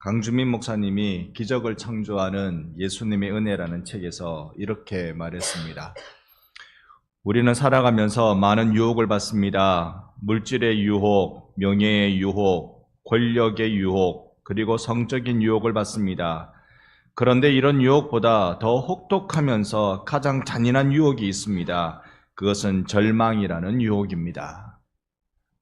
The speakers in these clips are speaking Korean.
강주민 목사님이 기적을 창조하는 예수님의 은혜라는 책에서 이렇게 말했습니다. 우리는 살아가면서 많은 유혹을 받습니다. 물질의 유혹, 명예의 유혹, 권력의 유혹, 그리고 성적인 유혹을 받습니다. 그런데 이런 유혹보다 더 혹독하면서 가장 잔인한 유혹이 있습니다. 그것은 절망이라는 유혹입니다.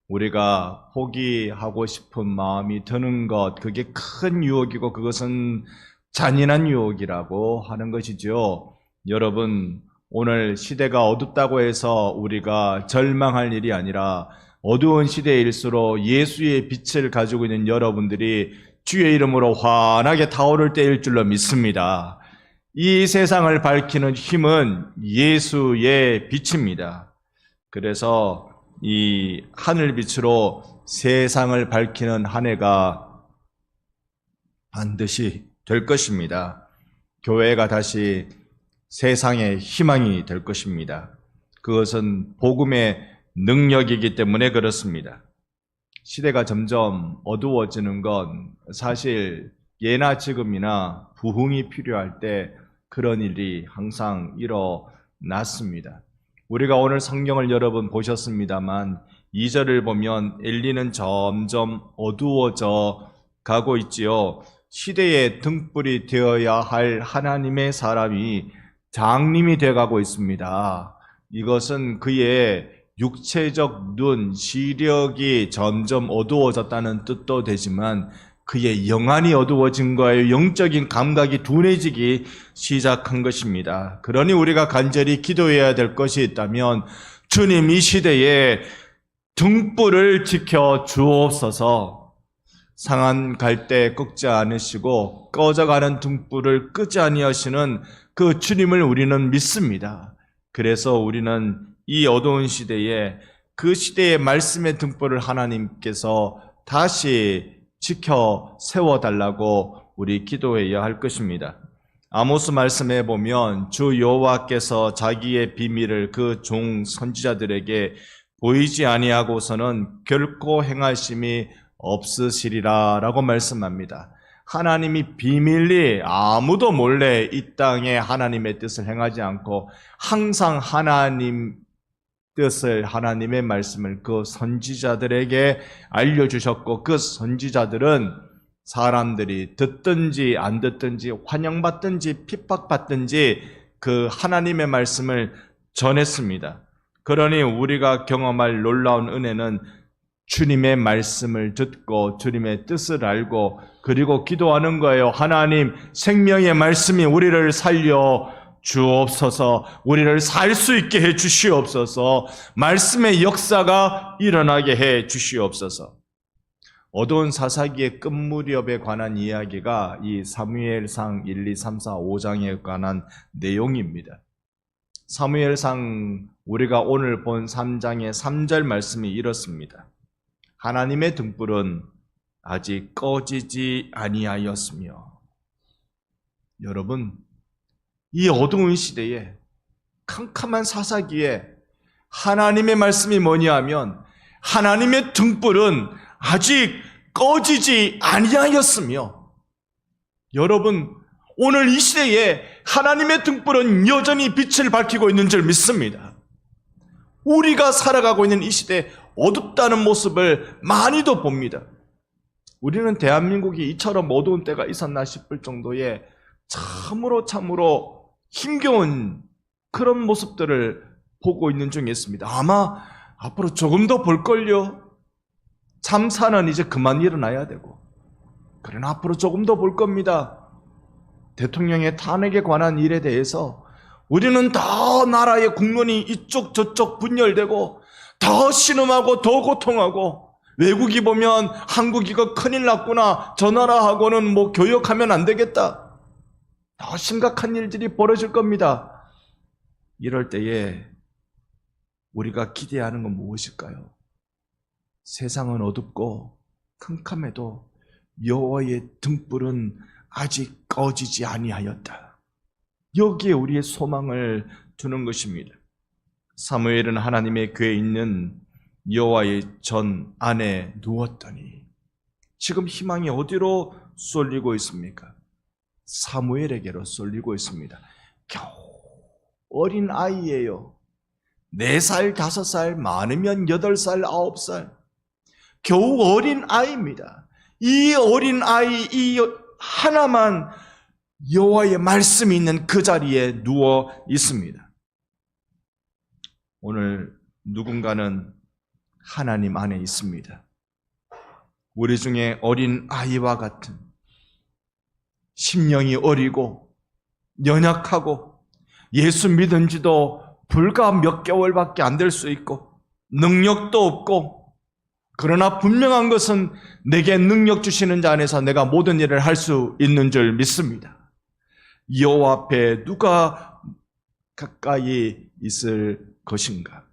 우리가 포기하고 싶은 마음이 드는 것, 그게 큰 유혹이고 그것은 잔인한 유혹이라고 하는 것이죠. 여러분, 오늘 시대가 어둡다고 해서 우리가 절망할 일이 아니라 어두운 시대일수록 예수의 빛을 가지고 있는 여러분들이 주의 이름으로 환하게 타오를 때일 줄로 믿습니다. 이 세상을 밝히는 힘은 예수의 빛입니다. 그래서 이 하늘빛으로 세상을 밝히는 한 해가 반드시 될 것입니다. 교회가 다시 세상의 희망이 될 것입니다. 그것은 복음의 능력이기 때문에 그렇습니다. 시대가 점점 어두워지는 건 사실 예나 지금이나 부흥이 필요할 때 그런 일이 항상 일어났습니다. 우리가 오늘 성경을 여러 번 보셨습니다만 2절을 보면 엘리는 점점 어두워져 가고 있지요. 시대의 등불이 되어야 할 하나님의 사람이 장님이 되어가고 있습니다. 이것은 그의 육체적 눈, 시력이 점점 어두워졌다는 뜻도 되지만 그의 영안이 어두워진 거예요. 영적인 감각이 둔해지기 시작한 것입니다. 그러니 우리가 간절히 기도해야 될 것이 있다면 주님, 이 시대에 등불을 지켜 주옵소서. 상한 갈대 꺾지 않으시고 꺼져가는 등불을 끄지 아니하시는 그 주님을 우리는 믿습니다. 그래서 우리는 이 어두운 시대에 그 시대의 말씀의 등불을 하나님께서 다시 지켜 세워달라고 우리 기도해야 할 것입니다. 아모스 말씀에 보면 주 여호와께서 자기의 비밀을 그 종 선지자들에게 보이지 아니하고서는 결코 행하심이 없으시리라 라고 말씀합니다. 하나님이 비밀리 아무도 몰래 이 땅에 하나님의 뜻을 행하지 않고 항상 하나님 뜻을, 하나님의 말씀을 그 선지자들에게 알려주셨고 그 선지자들은 사람들이 듣든지 안 듣든지 환영받든지 핍박받든지 그 하나님의 말씀을 전했습니다. 그러니 우리가 경험할 놀라운 은혜는 주님의 말씀을 듣고 주님의 뜻을 알고 그리고 기도하는 거예요. 하나님, 생명의 말씀이 우리를 살려 주옵소서. 우리를 살 수 있게 해 주시옵소서. 말씀의 역사가 일어나게 해 주시옵소서. 어두운 사사기의 끝무렵에 관한 이야기가 이 사무엘상 1, 2, 3, 4, 5장에 관한 내용입니다. 사무엘상 우리가 오늘 본 3장의 3절 말씀이 이렇습니다. 하나님의 등불은 아직 꺼지지 아니하였으며. 여러분, 이 어두운 시대에 캄캄한 사사기에 하나님의 말씀이 뭐냐 하면 하나님의 등불은 아직 꺼지지 아니하였으며. 여러분, 오늘 이 시대에 하나님의 등불은 여전히 빛을 밝히고 있는 줄 믿습니다. 우리가 살아가고 있는 이 시대에 어둡다는 모습을 많이도 봅니다. 우리는 대한민국이 이처럼 어두운 때가 있었나 싶을 정도의 참으로 힘겨운 그런 모습들을 보고 있는 중에 있습니다. 아마 앞으로 조금 더 볼걸요. 참사는 이제 그만 일어나야 되고, 그러나 앞으로 조금 더 볼 겁니다. 대통령의 탄핵에 관한 일에 대해서 우리는 더 나라의 국론이 이쪽 저쪽 분열되고 더 신음하고 더 고통하고, 외국이 보면 한국 이거 큰일 났구나, 저 나라하고는 뭐 교역하면 안 되겠다, 더 심각한 일들이 벌어질 겁니다. 이럴 때에 우리가 기대하는 건 무엇일까요? 세상은 어둡고 캄캄해도 여호와의 등불은 아직 꺼지지 아니하였다. 여기에 우리의 소망을 두는 것입니다. 사무엘은 하나님의 궤에 있는 여호와의 전 안에 누웠더니 지금 희망이 어디로 쏠리고 있습니까? 사무엘에게로 쏠리고 있습니다. 겨우 어린 아이예요. 4살, 5살, 많으면 8살, 9살. 겨우 어린 아이입니다. 이 어린 아이, 이 하나만 여호와의 말씀이 있는 그 자리에 누워 있습니다. 오늘 누군가는 하나님 안에 있습니다. 우리 중에 어린 아이와 같은 심령이 어리고 연약하고 예수 믿은 지도 불과 몇 개월밖에 안 될 수 있고 능력도 없고, 그러나 분명한 것은 내게 능력 주시는 자 안에서 내가 모든 일을 할 수 있는 줄 믿습니다. 여호와 앞에 누가 가까이 있을 것인가?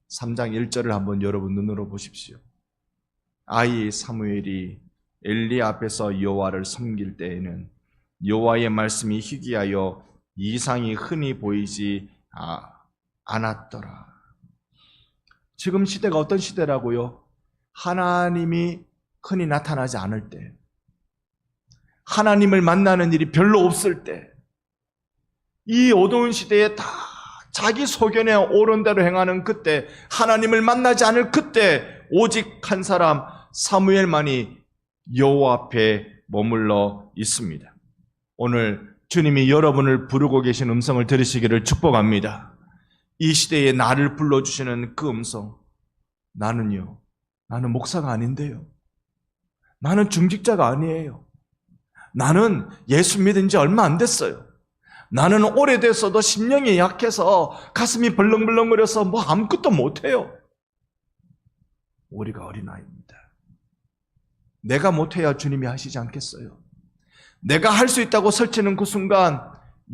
3장 1절을 한번 여러분 눈으로 보십시오. 아이 사무엘이 엘리 앞에서 여호와를 섬길 때에는 여호와의 말씀이 희귀하여 이상이 흔히 보이지 않았더라. 지금 시대가 어떤 시대라고요? 하나님이 흔히 나타나지 않을 때, 하나님을 만나는 일이 별로 없을 때, 이 어두운 시대에 다 자기 소견에 옳은 대로 행하는 그때, 하나님을 만나지 않을 그때 오직 한 사람 사무엘만이 여호와 앞에 머물러 있습니다. 오늘 주님이 여러분을 부르고 계신 음성을 들으시기를 축복합니다. 이 시대에 나를 불러주시는 그 음성, 나는 목사가 아닌데요. 나는 중직자가 아니에요. 나는 예수 믿은 지 얼마 안 됐어요. 나는 오래됐어도 심령이 약해서 가슴이 벌렁벌렁거려서 뭐 아무것도 못해요. 우리가 어린아이입니다. 내가 못해야 주님이 하시지 않겠어요? 내가 할 수 있다고 설치는 그 순간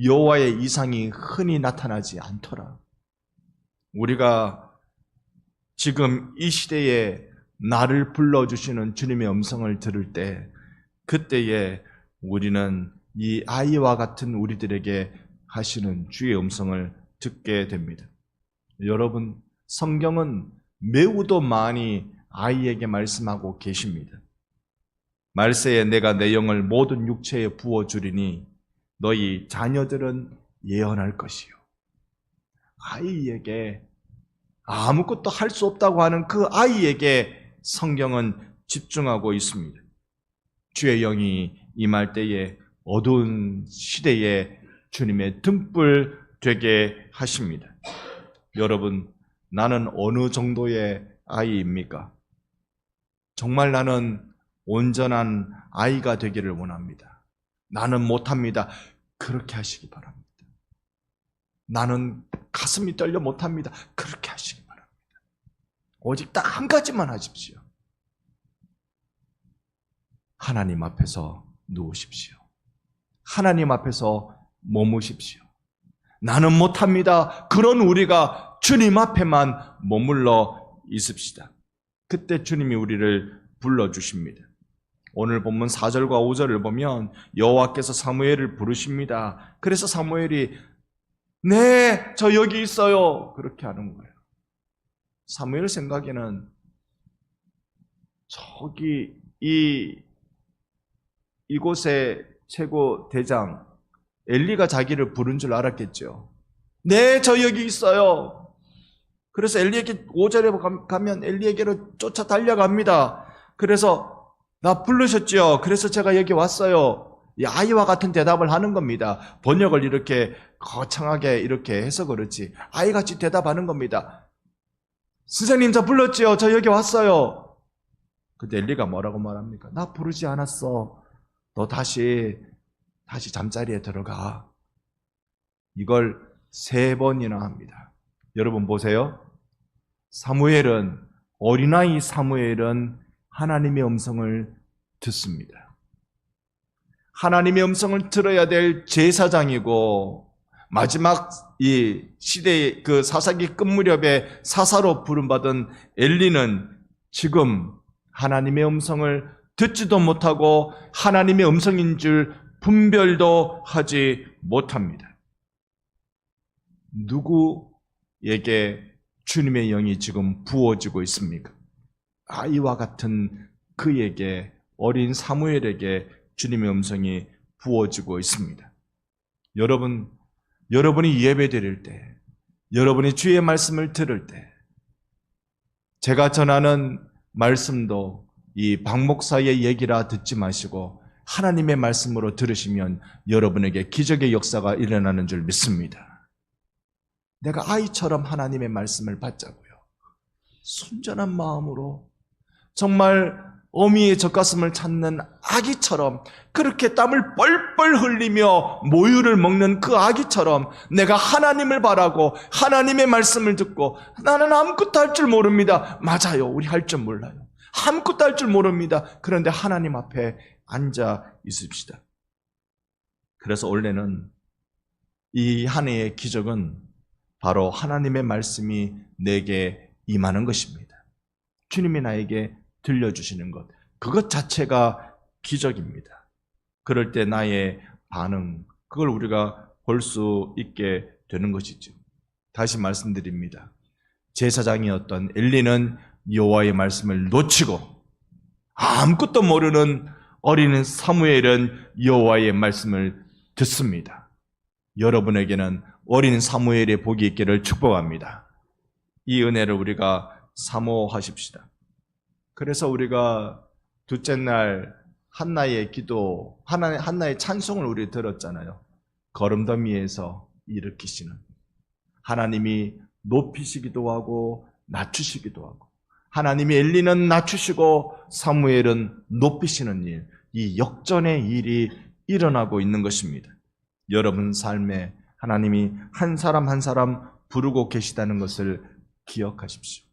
여호와의 이상이 흔히 나타나지 않더라. 우리가 지금 이 시대에 나를 불러주시는 주님의 음성을 들을 때, 그때에 우리는 이 아이와 같은 우리들에게 하시는 주의 음성을 듣게 됩니다. 여러분, 성경은 매우도 많이 아이에게 말씀하고 계십니다. 말세에 내가 내 영을 모든 육체에 부어주리니 너희 자녀들은 예언할 것이요. 아이에게, 아무것도 할 수 없다고 하는 그 아이에게 성경은 집중하고 있습니다. 주의 영이 임할 때에 어두운 시대에 주님의 등불 되게 하십니다. 여러분, 나는 어느 정도의 아이입니까? 정말 나는 온전한 아이가 되기를 원합니다. 나는 못합니다. 그렇게 하시기 바랍니다. 나는 가슴이 떨려 못합니다. 그렇게 하시기 바랍니다. 오직 딱 한 가지만 하십시오. 하나님 앞에서 누우십시오. 하나님 앞에서 머무십시오. 나는 못합니다. 그런 우리가 주님 앞에만 머물러 있읍시다. 그때 주님이 우리를 불러주십니다. 오늘 본문 4절과 5절을 보면 여호와께서 사무엘을 부르십니다. 그래서 사무엘이 네, 저 여기 있어요. 그렇게 하는 거예요. 사무엘 생각에는 저기 이곳의 최고 대장 엘리가 자기를 부른 줄 알았겠죠. 네, 저 여기 있어요. 그래서 엘리에게 5절에 가면 엘리에게로 쫓아 달려갑니다. 그래서 나 부르셨죠? 그래서 제가 여기 왔어요. 이 아이와 같은 대답을 하는 겁니다. 번역을 이렇게 거창하게 이렇게 해서 그렇지 아이같이 대답하는 겁니다. 선생님 저 불렀죠? 저 여기 왔어요. 근데 엘리가 뭐라고 말합니까? 나 부르지 않았어. 너 다시 잠자리에 들어가. 이걸 3번이나 합니다. 여러분 보세요. 어린아이 사무엘은 하나님의 음성을 듣습니다. 하나님의 음성을 들어야 될 제사장이고, 마지막 이 시대의 그 사사기 끝 무렵에 사사로 부름받은 엘리는 지금 하나님의 음성을 듣지도 못하고 하나님의 음성인 줄 분별도 하지 못합니다. 누구에게 주님의 영이 지금 부어지고 있습니까? 아이와 같은 그에게 어린 사무엘에게 주님의 음성이 부어지고 있습니다. 여러분이 예배 드릴 때, 여러분이 주의 말씀을 들을 때, 제가 전하는 말씀도 이 박 목사의 얘기라 듣지 마시고 하나님의 말씀으로 들으시면 여러분에게 기적의 역사가 일어나는 줄 믿습니다. 내가 아이처럼 하나님의 말씀을 받자고요. 순전한 마음으로 정말 어미의 젖가슴을 찾는 아기처럼 그렇게 땀을 뻘뻘 흘리며 모유를 먹는 그 아기처럼 내가 하나님을 바라고 하나님의 말씀을 듣고 나는 아무것도 할 줄 모릅니다. 맞아요. 우리 할 줄 몰라요. 아무것도 할 줄 모릅니다. 그런데 하나님 앞에 앉아 있읍시다. 그래서 원래는 이 한 해의 기적은 바로 하나님의 말씀이 내게 임하는 것입니다. 주님이 나에게 들려주시는 것, 그것 자체가 기적입니다. 그럴 때 나의 반응, 그걸 우리가 볼 수 있게 되는 것이죠. 다시 말씀드립니다. 제사장이었던 엘리는 여호와의 말씀을 놓치고 아무것도 모르는 어린 사무엘은 여호와의 말씀을 듣습니다. 여러분에게는 어린 사무엘의 복이 있기를 축복합니다. 이 은혜를 우리가 사모하십시다. 그래서 우리가 둘째 날 한나의 기도, 한나의 찬송을 우리 들었잖아요. 거름더미에서 일으키시는 하나님이 높이시기도 하고 낮추시기도 하고 하나님이 엘리는 낮추시고 사무엘은 높이시는 일, 이 역전의 일이 일어나고 있는 것입니다. 여러분 삶에 하나님이 한 사람 한 사람 부르고 계시다는 것을 기억하십시오.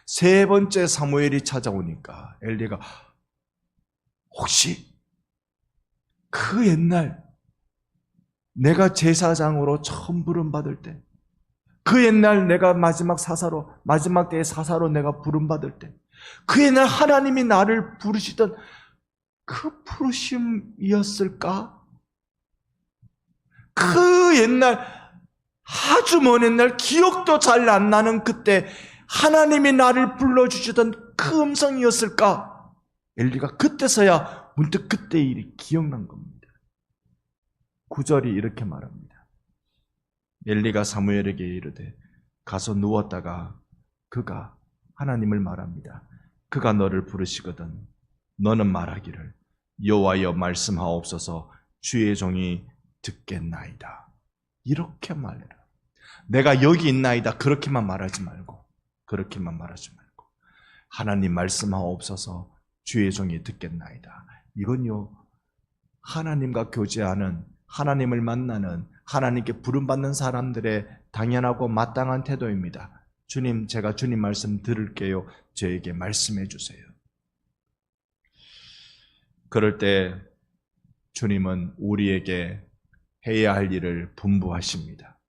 세 번째 사무엘이 찾아오니까 엘리가 혹시 그 옛날 내가 제사장으로 처음 부름받을 때, 그 옛날 내가 마지막 때의 사사로 내가 부름받을 때, 그 옛날 하나님이 나를 부르시던 그 부르심이었을까? 그 옛날, 아주 먼 옛날, 기억도 잘 안 나는 그때 하나님이 나를 불러주시던 그 음성이었을까? 엘리가 그때서야 문득 그때 일이 기억난 겁니다. 9절이 이렇게 말합니다. 엘리가 사무엘에게 이르되 가서 누웠다가 그가 하나님을 말합니다. 그가 너를 부르시거든 너는 말하기를 여호와여 말씀하옵소서 주의 종이 듣겠나이다. 이렇게 말해라. 내가 여기 있나이다. 그렇게만 말하지 말고 하나님 말씀하옵소서 주의 종이 듣겠나이다. 이건요 하나님과 교제하는, 하나님을 만나는, 하나님께 부름받는 사람들의 당연하고 마땅한 태도입니다. 주님, 제가 주님 말씀 들을게요. 저에게 말씀해 주세요. 그럴 때 주님은 우리에게 해야 할 일을 분부하십니다.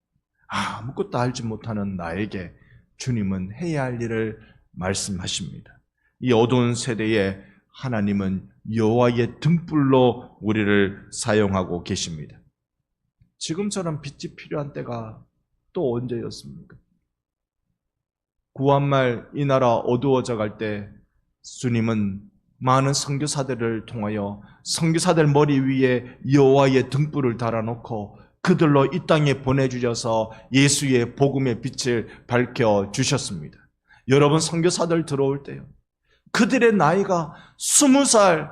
아무것도 알지 못하는 나에게 주님은 해야 할 일을 말씀하십니다. 이 어두운 세대에 하나님은 여호와의 등불로 우리를 사용하고 계십니다. 지금처럼 빛이 필요한 때가 또 언제였습니까? 구한말 이 나라 어두워져 갈 때 주님은 많은 선교사들을 통하여 선교사들 머리 위에 여호와의 등불을 달아놓고 그들로 이 땅에 보내주셔서 예수의 복음의 빛을 밝혀주셨습니다. 여러분 선교사들 들어올 때요, 그들의 나이가 20살,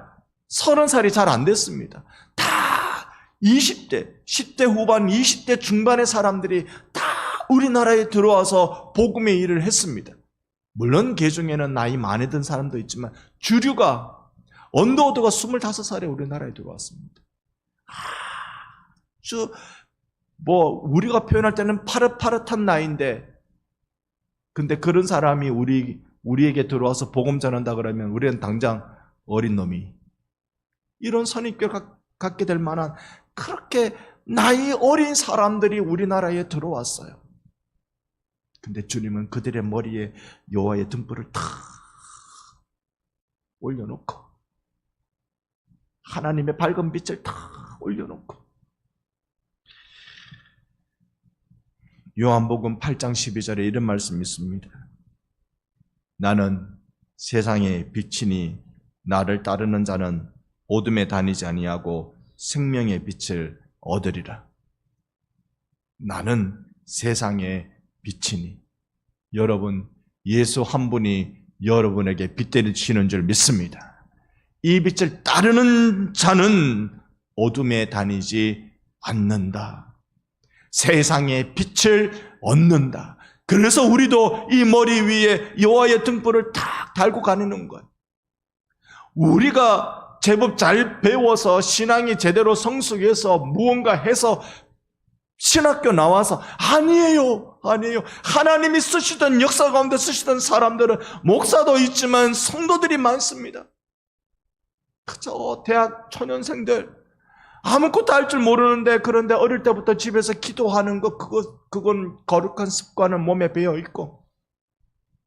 30살이 잘 안 됐습니다. 다 20대, 10대 후반, 20대 중반의 사람들이 다 우리나라에 들어와서 복음의 일을 했습니다. 물론 그 중에는 나이 많이 든 사람도 있지만 주류가, 언더우드가 25살에 우리나라에 들어왔습니다. 아주 우리가 표현할 때는 파릇파릇한 나이인데, 근데 그런 사람이 우리에게 들어와서 복음 전한다 그러면 우리는 당장 어린 놈이, 이런 선입견 갖게 될 만한 그렇게 나이 어린 사람들이 우리나라에 들어왔어요. 근데 주님은 그들의 머리에 여호와의 등불을 탁 올려놓고 하나님의 밝은 빛을 탁 올려놓고, 요한복음 8장 12절에 이런 말씀이 있습니다. 나는 세상의 빛이니 나를 따르는 자는 어둠에 다니지 아니하고 생명의 빛을 얻으리라. 나는 세상의 빛이니. 여러분, 예수 한 분이 여러분에게 빛 되시는 줄 믿습니다. 이 빛을 따르는 자는 어둠에 다니지 않는다. 세상의 빛을 얻는다. 그래서 우리도 이 머리 위에 여호와의 등불을 탁 달고 다니는 거예요. 우리가 제법 잘 배워서 신앙이 제대로 성숙해서 무언가 해서 신학교 나와서 아니에요. 하나님이 쓰시던 역사 가운데 쓰시던 사람들은 목사도 있지만 성도들이 많습니다. 그저 대학 초년생들 아무것도 할 줄 모르는데, 그런데 어릴 때부터 집에서 기도하는 것, 그건 거룩한 습관은 몸에 배어 있고,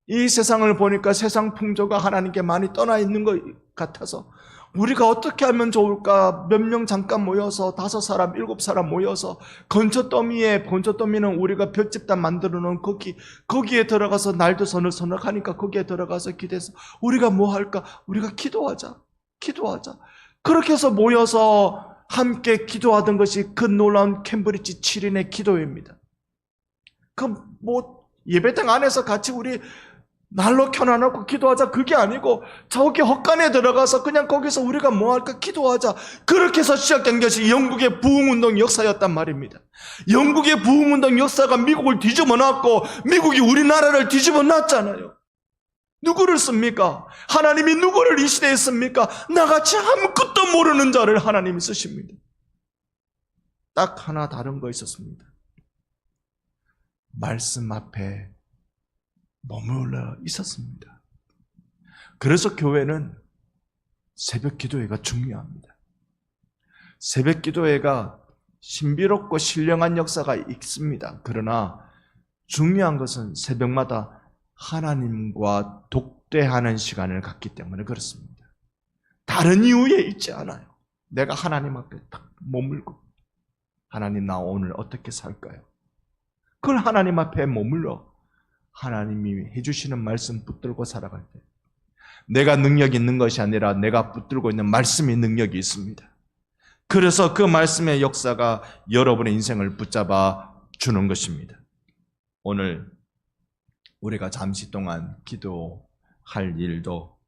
이 세상을 보니까 세상 풍조가 하나님께 많이 떠나 있는 것 같아서 우리가 어떻게 하면 좋을까? 몇 명 잠깐 모여서 5사람, 7사람 모여서 건초더미는 우리가 볏집단 만들어 놓은 거기에 들어가서 날도 서늘서늘하니까 거기에 들어가서 기도해서 우리가 뭐 할까? 우리가 기도하자. 그렇게 해서 모여서 함께 기도하던 것이 그 놀라운 캠브리지 7인의 기도회입니다. 예배당 안에서 같이 우리 날로 켜놔놓고 기도하자, 그게 아니고 저기 헛간에 들어가서 그냥 거기서 우리가 뭐 할까 기도하자. 그렇게 해서 시작된 것이 영국의 부흥운동 역사였단 말입니다. 영국의 부흥운동 역사가 미국을 뒤집어 놨고 미국이 우리나라를 뒤집어 놨잖아요. 누구를 씁니까? 하나님이 누구를 이 시대에 씁니까? 나같이 아무것도 모르는 자를 하나님이 쓰십니다. 딱 하나 다른 거 있었습니다. 말씀 앞에 머물러 있었습니다. 그래서 교회는 새벽 기도회가 중요합니다. 새벽 기도회가 신비롭고 신령한 역사가 있습니다. 그러나 중요한 것은 새벽마다 하나님과 독대하는 시간을 갖기 때문에 그렇습니다. 다른 이유에 있지 않아요. 내가 하나님 앞에 딱 머물고, 하나님 나 오늘 어떻게 살까요? 그걸 하나님 앞에 머물러 하나님이 해주시는 말씀 붙들고 살아갈 때, 내가 능력이 있는 것이 아니라 내가 붙들고 있는 말씀이 능력이 있습니다. 그래서 그 말씀의 역사가 여러분의 인생을 붙잡아 주는 것입니다. 오늘 우리가 잠시 동안 기도할 일도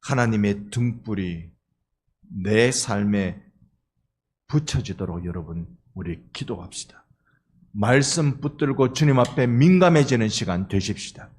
하나님의 등불이 내 삶에 붙여지도록 여러분 우리 기도합시다. 말씀 붙들고 주님 앞에 민감해지는 시간 되십시다.